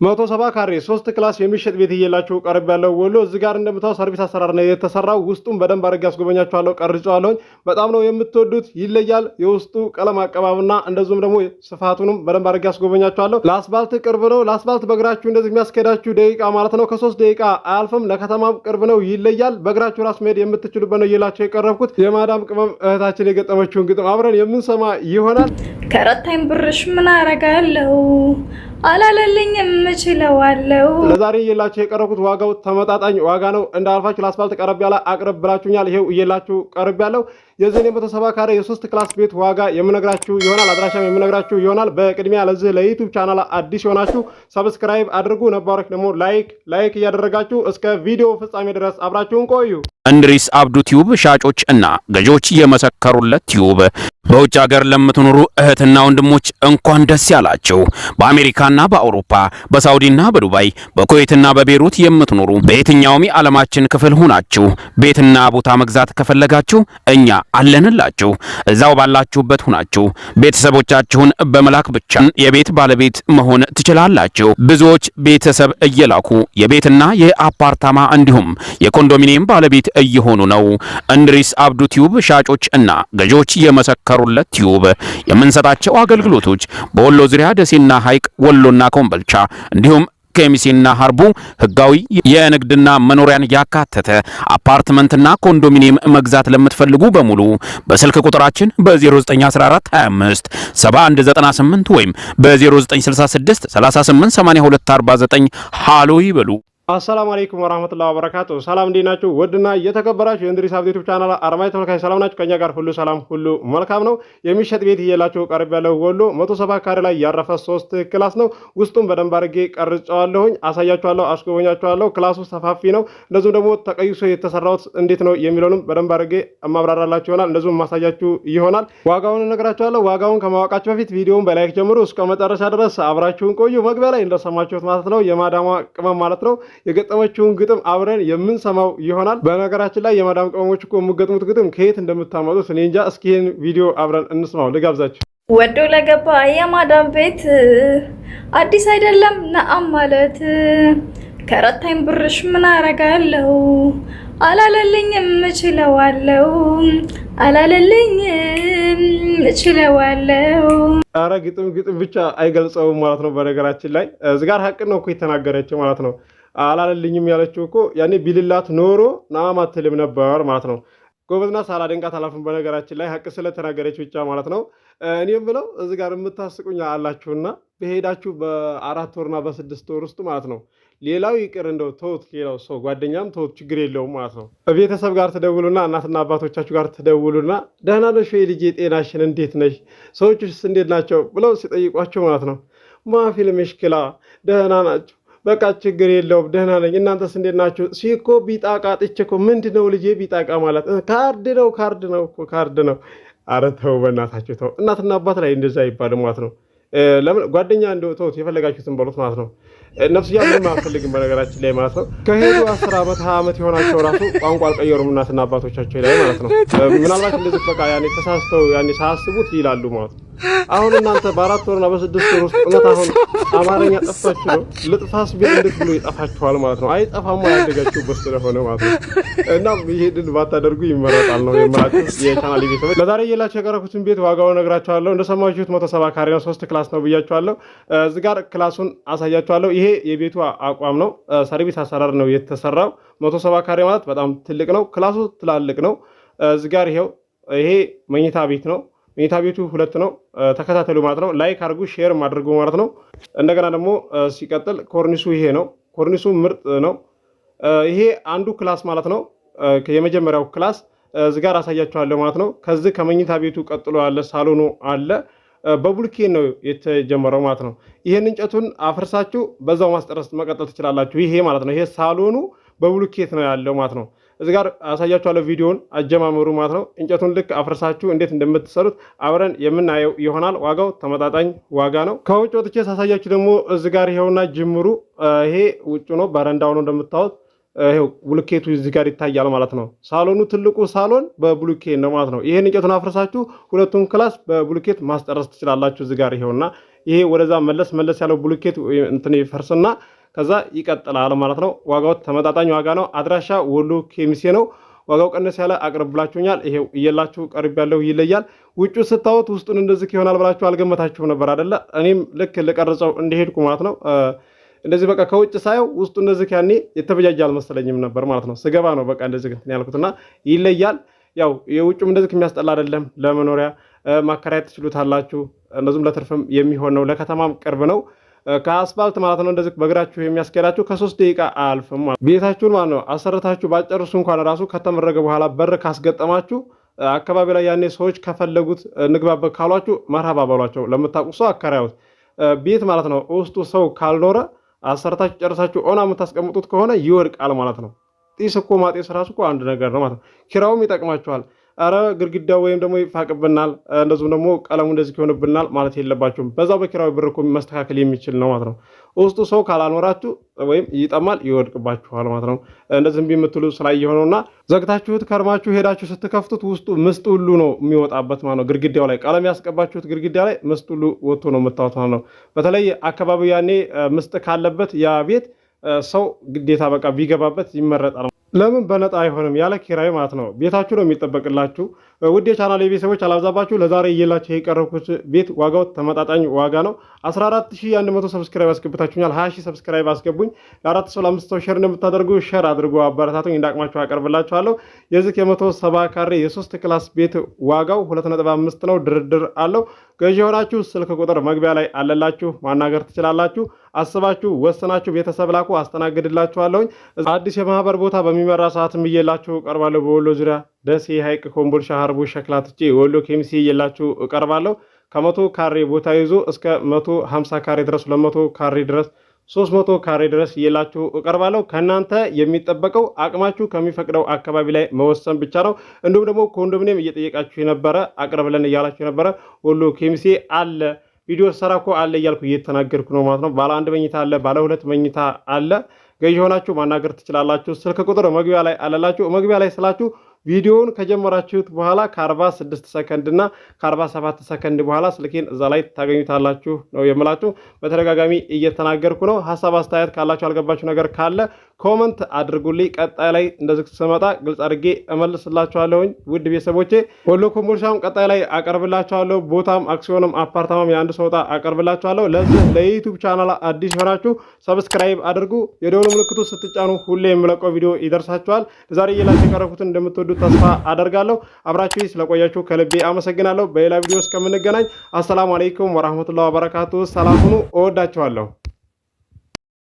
170 ካሬ 3 ክላስ የሚሸጥ ቤት እየላችሁ ቀርብ ያለው ወሎ እዚህ ጋር እንደምታው ሰርቪስ አሰራር ነው የተሰራው። ውስጡን በደንብ አድርጌ አስጎበኛችኋለሁ፣ ቀርጬዋለሁ። በጣም ነው የምትወዱት፣ ይለያል። የውስጡ ቀለም አቀባብና እንደዚሁም ደግሞ ስፋቱንም በደንብ አድርጌ አስጎበኛችኋለሁ። ለአስፋልት ቅርብ ነው። ለአስፋልት በእግራችሁ እንደዚህ የሚያስኬዳችሁ ደቂቃ ማለት ነው ከ3 ደቂቃ አያልፍም። ለከተማም ቅርብ ነው፣ ይለያል። በእግራችሁ ራስ መሄድ የምትችሉበት ነው እየላችሁ የቀረብኩት። የማዳም ቅመም እህታችን የገጠመችውን ግጥም አብረን የምንሰማ ይሆናል። ከረታኝ ብርሽ ምን አረጋለሁ አላለልኝም እችለዋለሁ። ለዛሬ እየላችሁ የቀረብኩት ዋጋው ተመጣጣኝ ዋጋ ነው። እንዳልፋችሁ ለአስፋልት ቀረብ ያለ አቅርብ ብላችሁኛል። ይሄው እየላችሁ ቀርብ ያለው የዚህ 170 ካሬ የ3 ክላስ ቤት ዋጋ የምነግራችሁ ይሆናል። አድራሻም የምነግራችሁ ይሆናል። በቅድሚያ ለዚህ ለዩቲዩብ ቻናል አዲስ ሆናችሁ ሰብስክራይብ አድርጉ። ነባሮች ደግሞ ላይክ እያደረጋችሁ እስከ ቪዲዮ ፍጻሜ ድረስ አብራችሁን ቆዩ። እንድሪስ አብዱ ቲዩብ ሻጮች እና ገዢዎች የመሰከሩለት ቲዩብ በውጭ ሀገር ለምትኖሩ እህትና ወንድሞች እንኳን ደስ ያላችሁ። በአሜሪካና በአውሮፓ በሳውዲና በዱባይ በኩዌትና በቤሩት የምትኖሩ በየትኛውም የዓለማችን ክፍል ሆናችሁ ቤትና ቦታ መግዛት ከፈለጋችሁ እኛ አለንላችሁ። እዛው ባላችሁበት ሆናችሁ ቤተሰቦቻችሁን በመላክ ብቻ የቤት ባለቤት መሆን ትችላላችሁ። ብዙዎች ቤተሰብ እየላኩ የቤትና የአፓርታማ እንዲሁም የኮንዶሚኒየም ባለቤት እየሆኑ ነው። እንድሪስ አብዱ ቲዩብ ሻጮች እና ገዢዎች የመሰከሩለት ቲዩብ የምንሰጣቸው አገልግሎቶች በወሎ ዙሪያ ደሴና ሐይቅ፣ ወሎና ኮምቦልቻ እንዲሁም ከሚሴና ሀርቡ ህጋዊ የንግድና መኖሪያን ያካተተ አፓርትመንትና ኮንዶሚኒየም መግዛት ለምትፈልጉ በሙሉ በስልክ ቁጥራችን በ0914 25 7198 ወይም በ0966 38 82 49 ሃሎ ይበሉ። አሰላሙ አለይኩም ወራህመቱላሂ ወበረካቱ። ሰላም እንዴት ናችሁ? ወድና እየተከበራችሁ የእንድሪስ አብዱ ዩቲዩብ ቻናል አርማይ ተመልካች ሰላም ናችሁ? ከኛ ጋር ሁሉ ሰላም ሁሉ መልካም ነው። የሚሸጥ ቤት እየላችሁ ቀርብ ያለው ወሎ 170 ካሬ ላይ ያረፈ 3 ክላስ ነው። ውስጡን በደንብ አድርጌ ቀርጬዋለሁኝ፣ አሳያችኋለሁ፣ አስጎበኛችኋለሁ። ክላሱ ሰፋፊ ነው። እንደዚሁም ደግሞ ተቀይሶ የተሰራው እንዴት ነው የሚለውንም በደንብ አድርጌ ማብራራላችሁ ይሆናል። እንደዚሁም ማሳያችሁ ይሆናል። ዋጋውን እነግራችኋለሁ። ዋጋውን ከማወቃችሁ በፊት ቪዲዮውን በላይክ ጀምሩ እስከ መጨረሻ ድረስ አብራችሁን ቆዩ። መግቢያ ላይ እንደሰማችሁት ማለት ነው የማዳማ ቅመም ማለት ነው የገጠመችውን ግጥም አብረን የምንሰማው ይሆናል። በነገራችን ላይ የማዳም ቅመሞች እኮ የምገጥሙት ግጥም ከየት እንደምታመጡት እኔ እንጃ። እስኪ ይሄን ቪዲዮ አብረን እንስማው፣ ልጋብዛችሁ። ወዶ ለገባ የማዳም ቤት አዲስ አይደለም ነአም ማለት ከረታኝ ብርሽ ምን አረጋለሁ አላለልኝም እችለዋለሁ አላለልኝም እችለዋለሁ። ኧረ ግጥም ብቻ አይገልጸውም ማለት ነው። በነገራችን ላይ እዚህ ጋር ሀቅ ነው እኮ የተናገረችው ማለት ነው። አላለልኝም ያለችው እኮ ያኔ ቢልላት ኖሮ ናም አትልም ነበር ማለት ነው። ጎበዝና ሳላደንቃት አላልፍም። በነገራችን ላይ ሀቅ ስለተናገረች ብቻ ማለት ነው። እኔም ብለው እዚህ ጋር የምታስቁኝ አላችሁና በሄዳችሁ በ4 ወርና በ6 ወር ውስጥ ማለት ነው ሌላው ይቅር እንደው ተውት፣ ሌላው ሰው ጓደኛም ተውት፣ ችግር የለውም ማለት ነው። ቤተሰብ ጋር ትደውሉና እናትና አባቶቻችሁ ጋር ትደውሉና ደህና ነሽ ወይ ልጄ፣ ጤናሽን እንዴት ነሽ፣ ሰዎችስ እንዴት ናቸው ብለው ሲጠይቋቸው ማለት ነው ማፊል ምሽክላ ደህና ናቸው፣ በቃ ችግር የለውም ደህና ነኝ፣ እናንተስ እንዴት ናችሁ ሲኮ ቢጣቃ ጥቼኮ ምንድነው ልጄ ቢጣቃ ማለት ካርድ ነው። ኧረ ተው በእናታችሁ ተው። እናትና አባት ላይ እንደዛ ይባል ማለት ነው። ለምን ጓደኛ እንደው ተውት፣ የፈለጋችሁትን በሉት ማለት ነው። ነፍስያ ምንም አልፈልግም በነገራችን ላይ ማለት ነው። ከሄዱ 10 ዓመት 20 ዓመት የሆናቸው ራሱ ቋንቋ አልቀየሩም እናትና አባቶቻቸው ላይ ማለት ነው። ምናልባት እንደዚህ በቃ ያኔ ተሳስተው ያኔ ሳያስቡት ይላሉ ማለት ነው። አሁን እናንተ በ4 ወርና በ6 ወር ውስጥ እውነት አሁን አማርኛ ጠፋችሁ ነው ልጥፋስ ቢል እንዴት ብሎ ይጠፋችኋል ማለት ነው። አይጠፋማ ያደጋችሁበት ስለሆነ ማለት ነው። እና ይሄንን ባታደርጉ ይመረጣል ነው የማላችሁ የቻናል ቤተሰቦች። ለዛሬ እየላችሁ የቀረብኩትን ቤት ዋጋውን እነግራችኋለሁ። እንደሰማችሁት 170 ካሬ ነው፣ 3 ክላስ ነው ብያችኋለሁ። እዚህ ጋር ክላሱን አሳያችኋለሁ። ይሄ የቤቱ አቋም ነው። ሰርቪስ አሰራር ነው የተሰራው። 170 ካሬ ማለት በጣም ትልቅ ነው። ክላሱ ትላልቅ ነው። እዚህ ጋር ይሄ መኝታ ቤት ነው። መኝታ ቤቱ 2 ነው። ተከታተሉ ማለት ነው። ላይክ አድርጉ፣ ሼር ማድረጉ ማለት ነው። እንደገና ደግሞ ሲቀጥል ኮርኒሱ ይሄ ነው። ኮርኒሱ ምርጥ ነው። ይሄ አንዱ ክላስ ማለት ነው። የመጀመሪያው ክላስ እዚህ ጋር አሳያችኋለሁ ማለት ነው። ከዚህ ከመኝታ ቤቱ ቀጥሎ ያለ ሳሎኑ አለ። በብሎኬት ነው የተጀመረው ማለት ነው። ይሄን እንጨቱን አፍርሳችሁ በዛው ማስጠረስ መቀጠል ትችላላችሁ። ይሄ ማለት ነው። ይሄ ሳሎኑ በብሎኬት ነው ያለው ማለት ነው። እዚህ ጋር አሳያችኋለሁ ቪዲዮውን አጀማመሩ ማለት ነው። እንጨቱን ልክ አፍርሳችሁ እንዴት እንደምትሰሩት አብረን የምናየው ይሆናል። ዋጋው ተመጣጣኝ ዋጋ ነው። ከውጭ ወጥቼ ሳሳያችሁ ደግሞ እዚህ ጋር ይሄውና ጅምሩ ይሄ ውጭ ነው። በረንዳው ነው እንደምታዩት። ይሄው ብሎኬቱ እዚህ ጋር ይታያል ማለት ነው። ሳሎኑ ትልቁ ሳሎን በብሎኬት ነው ማለት ነው። ይሄን እንጨቱን አፍርሳችሁ ሁለቱን ክላስ በብሎኬት ማስጠረስ ትችላላችሁ። እዚህ ጋር ይሄውና ይሄ ወደዛ መለስ ያለው ብሎኬት እንትን ይፈርስና ከዛ ይቀጥላል ማለት ነው። ዋጋው ተመጣጣኝ ዋጋ ነው። አድራሻ ወሎ ኬሚሴ ነው። ዋጋው ቀነስ ያለ አቅርብላችሁኛል። ይሄው እየላችሁ ቀርብ ያለው ይለያል። ውጩ ስታዩት ውስጡን እንደዚህ ይሆናል ብላችሁ አልገመታችሁም ነበር አይደለ? እኔም ልክ ልቀርጸው እንደሄድኩ ማለት ነው እንደዚህ በቃ ከውጭ ሳየው ውስጡ እንደዚህ ያኔ የተበጃጀ አልመሰለኝም ነበር ማለት ነው። ስገባ ነው በቃ እንደዚህ እንትን ያልኩትና ይለያል። ያው የውጩም እንደዚህ የሚያስጠላ አይደለም። ለመኖሪያ ማከራየት ትችሉታላችሁ። እንደዚሁም ለትርፍም የሚሆን ነው። ለከተማም ቅርብ ነው። ከአስፋልት ማለት ነው። እንደዚህ በእግራችሁ የሚያስኬዳችሁ ከ3 ደቂቃ አያልፍም። ቤታችሁን ማለት ነው አሰርታችሁ ባጨርሱ እንኳን ራሱ ከተመረገ በኋላ በር ካስገጠማችሁ አካባቢ ላይ ያኔ ሰዎች ከፈለጉት ንግባበት ካሏችሁ መርሃባ በሏቸው። ለምታውቁ ሰው አከራዩት ቤት ማለት ነው። ውስጡ ሰው ካልኖረ አሰርታችሁ ጨርሳችሁ ኦና የምታስቀምጡት ከሆነ ይወድቃል ማለት ነው። ጢስ እኮ ማጤስ ራሱ እኮ አንድ ነገር ነው ማለት ነው። ኪራውም ይጠቅማችኋል። አረ ግድግዳው ወይም ደግሞ ይፋቅብናል፣ እንደዚሁም ደግሞ ቀለሙ እንደዚህ ይሆንብናል ማለት የለባችሁም። በዛው በኪራዊ ብር እኮ መስተካከል የሚችል ነው ማለት ነው። ውስጡ ሰው ካላኖራችሁ ወይም ይጠማል፣ ይወድቅባችኋል ማለት ነው። እንደዚህ እምቢ የምትሉ ስላየሆነውና ዘግታችሁት ከርማችሁ ሄዳችሁ ስትከፍቱት ውስጡ ምስጥ ሁሉ ነው የሚወጣበት ማለት ነው። ግድግዳው ላይ ቀለም ያስቀባችሁት ግድግዳ ላይ ምስጥ ሁሉ ወጥቶ ነው የምታወት ማለት ነው። በተለይ አካባቢው ያኔ ምስጥ ካለበት ያ ቤት ሰው ግዴታ በቃ ቢገባበት ይመረጣል። ለምን በነጣ አይሆንም? ያለ ኪራይ ማለት ነው። ቤታችሁ ነው የሚጠበቅላችሁ። ውድ የቻናል ቤተሰቦች አላብዛባችሁ። ለዛሬ እየላችሁ የቀረብኩት ቤት ዋጋው ተመጣጣኝ ዋጋ ነው። 14100 ሰብስክራይብ አስገብታችሁኛል። 20000 ሰብስክራይብ አስገቡኝ። ለ4 ሰው ለ5 ሰው ሼር እንደምታደርጉ ሼር አድርጉ፣ አበረታቱኝ። እንዳቅማችሁ አቀርብላችኋለሁ። የዚህ የ170 ካሬ የ3 ክላስ ቤት ዋጋው 2.5 ነው። ድርድር አለው። ገዢ የሆናችሁ ስልክ ቁጥር መግቢያ ላይ አለላችሁ፣ ማናገር ትችላላችሁ። አስባችሁ ወስናችሁ ቤተሰብ ላኩ፣ አስተናግድላችኋለሁኝ። አዲስ የማህበር ቦታ በሚመራ ሰዓትም እየላችሁ እቀርባለሁ። በወሎ ዙሪያ ደሴ፣ ሀይቅ፣ ኮምቦልቻ፣ ሀርቡ፣ ሸክላ ትቼ ወሎ ኬሚሴ እየላችሁ እቀርባለሁ። ከ100 ካሬ ቦታ ይዞ እስከ 150 ካሬ ድረስ 200 ካሬ ድረስ 300 ካሬ ድረስ እየላችሁ እቀርባለሁ። ከእናንተ የሚጠበቀው አቅማችሁ ከሚፈቅደው አካባቢ ላይ መወሰን ብቻ ነው። እንዲሁም ደግሞ ኮንዶሚኒየም እየጠየቃችሁ የነበረ አቅርብልን እያላችሁ የነበረ ወሎ ኬሚሴ አለ ቪዲዮ ሰራ እኮ አለ እያልኩ እየተናገርኩ ነው ማለት ነው። ባለ 1 መኝታ አለ፣ ባለ 2 መኝታ አለ። ገዢ ሆናችሁ ማናገር ትችላላችሁ። ስልክ ቁጥር መግቢያ ላይ አለላችሁ። መግቢያ ላይ ስላችሁ ቪዲዮውን ከጀመራችሁት በኋላ ከ46 ሰከንድ እና ከ47 ሰከንድ በኋላ ስልኬን እዛ ላይ ታገኙታላችሁ ነው የምላችሁ። በተደጋጋሚ እየተናገርኩ ነው። ሀሳብ አስተያየት ካላችሁ ያልገባችሁ ነገር ካለ ኮመንት አድርጉልኝ። ቀጣይ ላይ እንደዚህ ስመጣ ግልጽ አድርጌ እመልስላችኋለሁኝ። ውድ ቤተሰቦቼ ወሎ ኮምቦልቻም ቀጣይ ላይ አቀርብላችኋለሁ። ቦታም አክሲዮንም አፓርታማም የአንድ ሰው ዕጣ አቀርብላችኋለሁ። ለዚህ ለዩቲዩብ ቻናል አዲስ ሆናችሁ ሰብስክራይብ አድርጉ። የደወል ምልክቱ ስትጫኑ ሁሌ የምለቀው ቪዲዮ ይደርሳችኋል። ዛሬ እየላችሁ የቀረብኩትን እንደምትወዱ ተስፋ አደርጋለሁ። አብራችሁ ስለቆያችሁ ከልቤ አመሰግናለሁ። በሌላ ቪዲዮ እስከምንገናኝ አሰላሙ አለይኩም ወራህመቱላሂ ወበረካቱ። ሰላም ሁኑ። እወዳችኋለሁ።